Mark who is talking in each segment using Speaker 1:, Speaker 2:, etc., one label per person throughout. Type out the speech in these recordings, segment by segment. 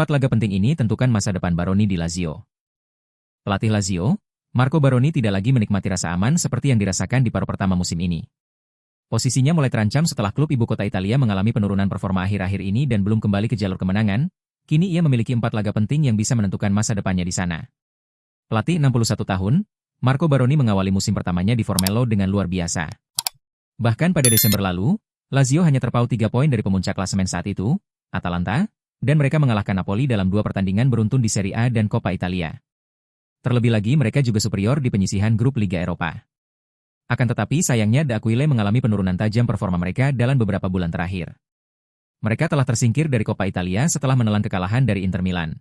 Speaker 1: 4 laga penting ini tentukan masa depan Baroni di Lazio. Pelatih Lazio, Marco Baroni tidak lagi menikmati rasa aman seperti yang dirasakan di paruh pertama musim ini. Posisinya mulai terancam setelah klub ibu kota Italia mengalami penurunan performa akhir-akhir ini dan belum kembali ke jalur kemenangan. Kini ia memiliki 4 laga penting yang bisa menentukan masa depannya di sana. Pelatih 61 tahun, Marco Baroni mengawali musim pertamanya di Formello dengan luar biasa. Bahkan pada Desember lalu, Lazio hanya terpaut 3 poin dari pemuncak klasemen saat itu, Atalanta, dan mereka mengalahkan Napoli dalam 2 pertandingan beruntun di Serie A dan Coppa Italia. Terlebih lagi mereka juga superior di penyisihan grup Liga Eropa. Akan tetapi sayangnya D'Aquile mengalami penurunan tajam performa mereka dalam beberapa bulan terakhir. Mereka telah tersingkir dari Coppa Italia setelah menelan kekalahan dari Inter Milan.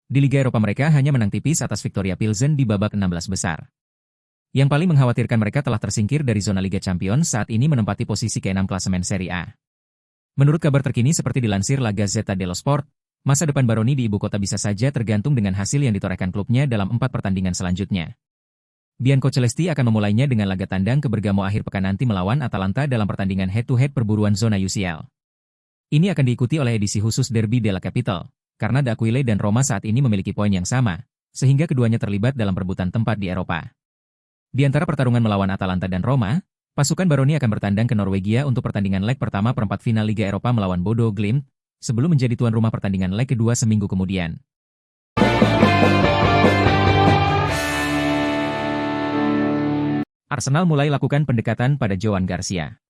Speaker 1: Di Liga Eropa mereka hanya menang tipis atas Victoria Pilsen di babak 16 besar. Yang paling mengkhawatirkan mereka telah tersingkir dari zona Liga Champions saat ini menempati posisi ke-6 klasemen Serie A. Menurut kabar terkini seperti dilansir La Gazzetta dello Sport, masa depan Baroni di ibu kota bisa saja tergantung dengan hasil yang ditorehkan klubnya dalam 4 pertandingan selanjutnya. Biancocelesti akan memulainya dengan laga tandang ke Bergamo akhir pekan nanti melawan Atalanta dalam pertandingan head-to-head perburuan zona UCL. Ini akan diikuti oleh edisi khusus Derby della Capitale, karena D'Aquile dan Roma saat ini memiliki poin yang sama, sehingga keduanya terlibat dalam perebutan tempat di Eropa. Di antara pertarungan melawan Atalanta dan Roma, pasukan Baroni akan bertandang ke Norwegia untuk pertandingan leg pertama perempat final Liga Eropa melawan Bodo Glimt, sebelum menjadi tuan rumah pertandingan leg kedua seminggu kemudian. Arsenal mulai lakukan pendekatan pada Joan Garcia.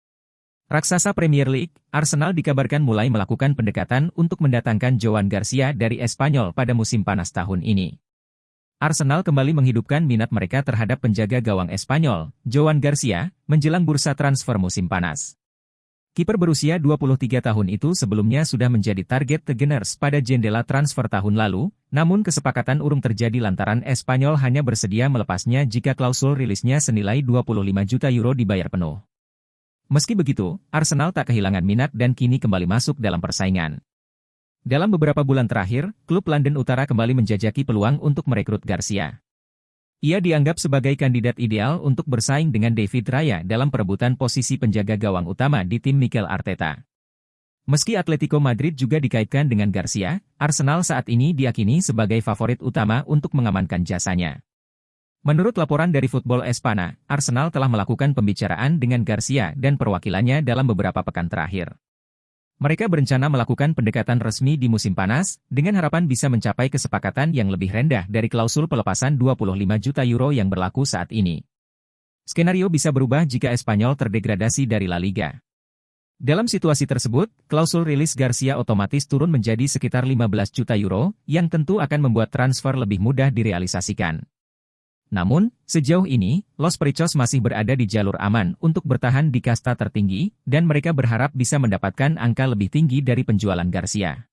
Speaker 1: Raksasa Premier League, Arsenal dikabarkan mulai melakukan pendekatan untuk mendatangkan Joan Garcia dari Espanyol pada musim panas tahun ini. Arsenal kembali menghidupkan minat mereka terhadap penjaga gawang Espanyol, Joan Garcia, menjelang bursa transfer musim panas. Kiper berusia 23 tahun itu sebelumnya sudah menjadi target The Gunners pada jendela transfer tahun lalu, namun kesepakatan urung terjadi lantaran Espanyol hanya bersedia melepasnya jika klausul rilisnya senilai 25 juta euro dibayar penuh. Meski begitu, Arsenal tak kehilangan minat dan kini kembali masuk dalam persaingan. Dalam beberapa bulan terakhir, klub London Utara kembali menjajaki peluang untuk merekrut Garcia. Ia dianggap sebagai kandidat ideal untuk bersaing dengan David Raya dalam perebutan posisi penjaga gawang utama di tim Mikel Arteta. Meski Atletico Madrid juga dikaitkan dengan Garcia, Arsenal saat ini diyakini sebagai favorit utama untuk mengamankan jasanya. Menurut laporan dari Football Espana, Arsenal telah melakukan pembicaraan dengan Garcia dan perwakilannya dalam beberapa pekan terakhir. Mereka berencana melakukan pendekatan resmi di musim panas, dengan harapan bisa mencapai kesepakatan yang lebih rendah dari klausul pelepasan 25 juta euro yang berlaku saat ini. Skenario bisa berubah jika Espanyol terdegradasi dari La Liga. Dalam situasi tersebut, klausul rilis Garcia otomatis turun menjadi sekitar 15 juta euro, yang tentu akan membuat transfer lebih mudah direalisasikan. Namun, sejauh ini, Los Pericos masih berada di jalur aman untuk bertahan di kasta tertinggi, dan mereka berharap bisa mendapatkan angka lebih tinggi dari penjualan Garcia.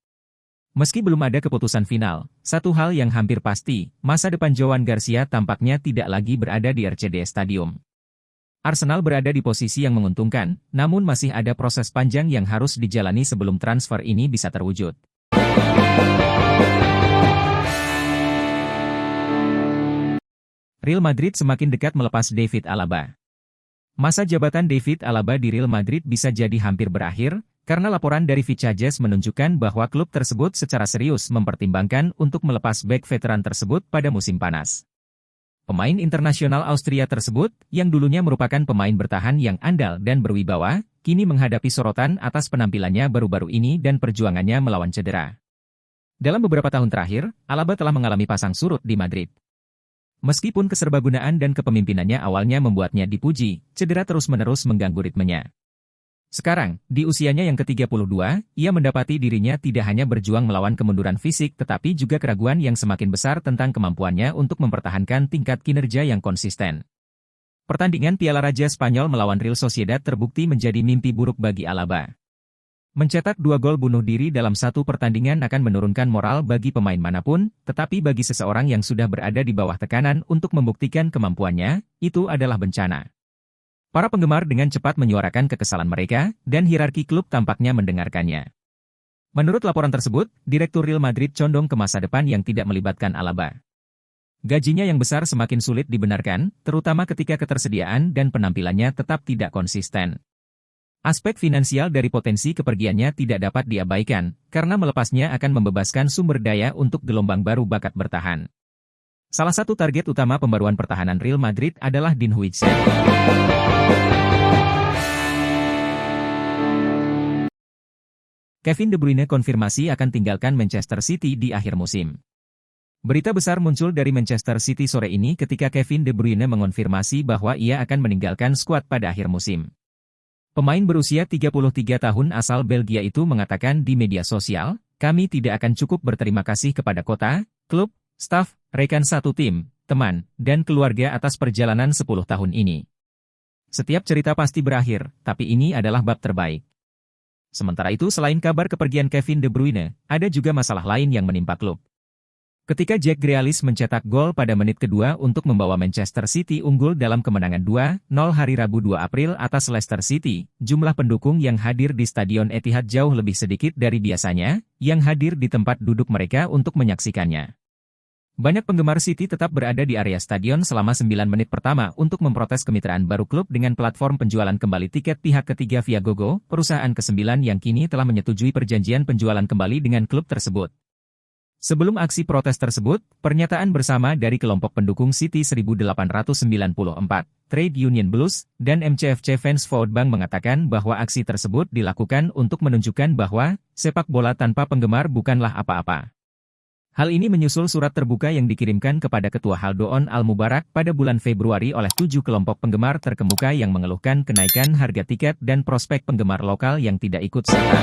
Speaker 1: Meski belum ada keputusan final, satu hal yang hampir pasti, masa depan Joan Garcia tampaknya tidak lagi berada di RCD Stadium. Arsenal berada di posisi yang menguntungkan, namun masih ada proses panjang yang harus dijalani sebelum transfer ini bisa terwujud. Real Madrid semakin dekat melepas David Alaba. Masa jabatan David Alaba di Real Madrid bisa jadi hampir berakhir, karena laporan dari Vicajes menunjukkan bahwa klub tersebut secara serius mempertimbangkan untuk melepas bek veteran tersebut pada musim panas. Pemain internasional Austria tersebut, yang dulunya merupakan pemain bertahan yang andal dan berwibawa, kini menghadapi sorotan atas penampilannya baru-baru ini dan perjuangannya melawan cedera. Dalam beberapa tahun terakhir, Alaba telah mengalami pasang surut di Madrid. Meskipun keserbagunaan dan kepemimpinannya awalnya membuatnya dipuji, cedera terus-menerus mengganggu ritmenya. Sekarang, di usianya yang ke-32, ia mendapati dirinya tidak hanya berjuang melawan kemunduran fisik tetapi juga keraguan yang semakin besar tentang kemampuannya untuk mempertahankan tingkat kinerja yang konsisten. Pertandingan Piala Raja Spanyol melawan Real Sociedad terbukti menjadi mimpi buruk bagi Alaba. Mencetak 2 gol bunuh diri dalam satu pertandingan akan menurunkan moral bagi pemain manapun, tetapi bagi seseorang yang sudah berada di bawah tekanan untuk membuktikan kemampuannya, itu adalah bencana. Para penggemar dengan cepat menyuarakan kekesalan mereka, dan hierarki klub tampaknya mendengarkannya. Menurut laporan tersebut, Direktur Real Madrid condong ke masa depan yang tidak melibatkan Alaba. Gajinya yang besar semakin sulit dibenarkan, terutama ketika ketersediaan dan penampilannya tetap tidak konsisten. Aspek finansial dari potensi kepergiannya tidak dapat diabaikan, karena melepasnya akan membebaskan sumber daya untuk gelombang baru bakat bertahan. Salah satu target utama pembaruan pertahanan Real Madrid adalah Dean Huijsen. Kevin De Bruyne konfirmasi akan tinggalkan Manchester City di akhir musim. Berita besar muncul dari Manchester City sore ini ketika Kevin De Bruyne mengonfirmasi bahwa ia akan meninggalkan skuad pada akhir musim. Pemain berusia 33 tahun asal Belgia itu mengatakan di media sosial, "Kami tidak akan cukup berterima kasih kepada kota, klub, staf, rekan satu tim, teman, dan keluarga atas perjalanan 10 tahun ini. Setiap cerita pasti berakhir, tapi ini adalah bab terbaik." Sementara itu selain kabar kepergian Kevin De Bruyne, ada juga masalah lain yang menimpa klub. Ketika Jack Grealish mencetak gol pada menit kedua untuk membawa Manchester City unggul dalam kemenangan 2-0 hari Rabu 2 April atas Leicester City, jumlah pendukung yang hadir di Stadion Etihad jauh lebih sedikit dari biasanya, yang hadir di tempat duduk mereka untuk menyaksikannya. Banyak penggemar City tetap berada di area stadion selama 9 menit pertama untuk memprotes kemitraan baru klub dengan platform penjualan kembali tiket pihak ketiga Viagogo, perusahaan ke-9 yang kini telah menyetujui perjanjian penjualan kembali dengan klub tersebut. Sebelum aksi protes tersebut, pernyataan bersama dari kelompok pendukung City 1894, Trade Union Blues, dan MCFC Fans Food Bank mengatakan bahwa aksi tersebut dilakukan untuk menunjukkan bahwa sepak bola tanpa penggemar bukanlah apa-apa. Hal ini menyusul surat terbuka yang dikirimkan kepada Ketua Haldoon Al-Mubarak pada bulan Februari oleh 7 kelompok penggemar terkemuka yang mengeluhkan kenaikan harga tiket dan prospek penggemar lokal yang tidak ikut serta.